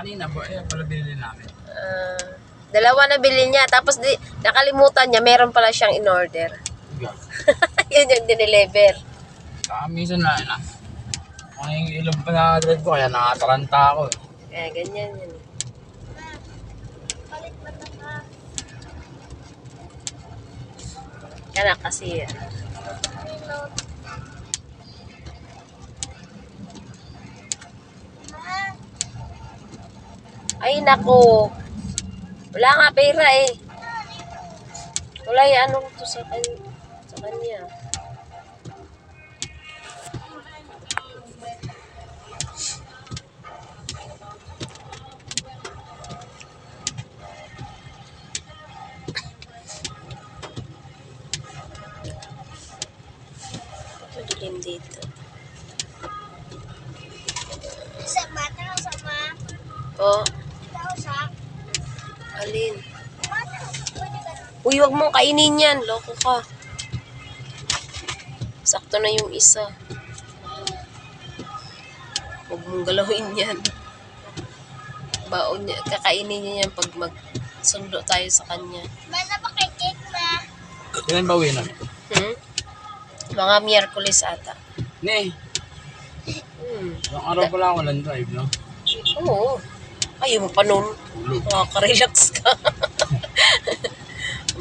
Kanina po, ayan pala binili namin. Dalawa na bili niya. Tapos nakalimutan niya, meron pala siyang in-order. Yun yung dineliver. Minsan na, ang ilong pa na dread ko, kaya nakataranta ako. Kaya ganyan yun. Kaya kasi ay nako. Wala nga pera eh. Wala yung ano to sa kanya. Dilim dito. Sama, tao sama. Oh, Tao sa. alin? Uy, wag mong kainin yan. Loko ka. Sakto na yung isa. Huwag mong galawin yan. Baon niya. Kakainin niya yan pag magsundo tayo sa kanya. May napakikik na. Kailan ba uwi na? Mga Miyerkules ata. Ne, yung araw pala ako lang drive, no? Oo. Ayaw mo pa nun. Makaka-relax ka.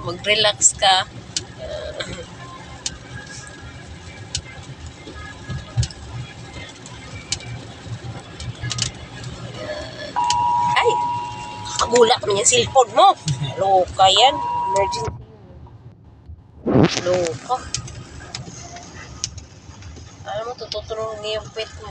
Mag-relax ka. Ay! Kakagula kami yung cellphone mo. Loka yan. Emergency. Loka. Alam mo, tututulong niya yung pet mo.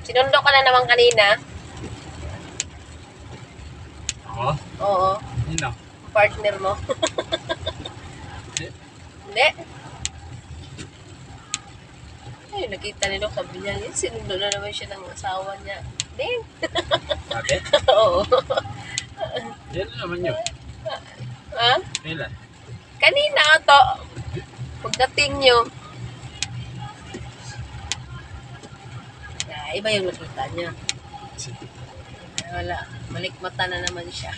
Sinundo ka na naman kanina? Oo? Oo. Yun na. Partner mo? Hindi. Ay, nakita nila sabi niya, sinundo na naman siya ng asawa niya. Ding! Sabi? Oo. Yan naman yun. Ha? Kailan? Kanina to. Pagdating nyo. Iba yung nakita niya. Wala. Malikmata na naman siya.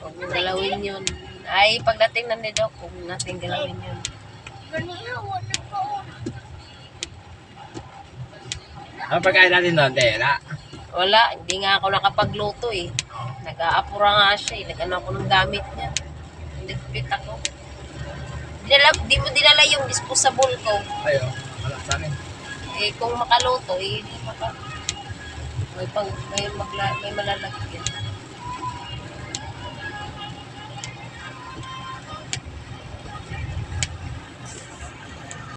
Huwag mo galawin yun. Ay, pagdating na ni Doc, huwag natin galawin yun. Ano pagkain natin doon? Tela? Wala, hindi nga ako nakapagluto eh. Nag-aapura nga siya eh. Nag-ano ako ng gamit niya. Nagpit ako. Di mo dinala yung disposable ko. Ayo, wala sa akin. Eh, kung makaluto, eh, hindi maka... May malalagyan.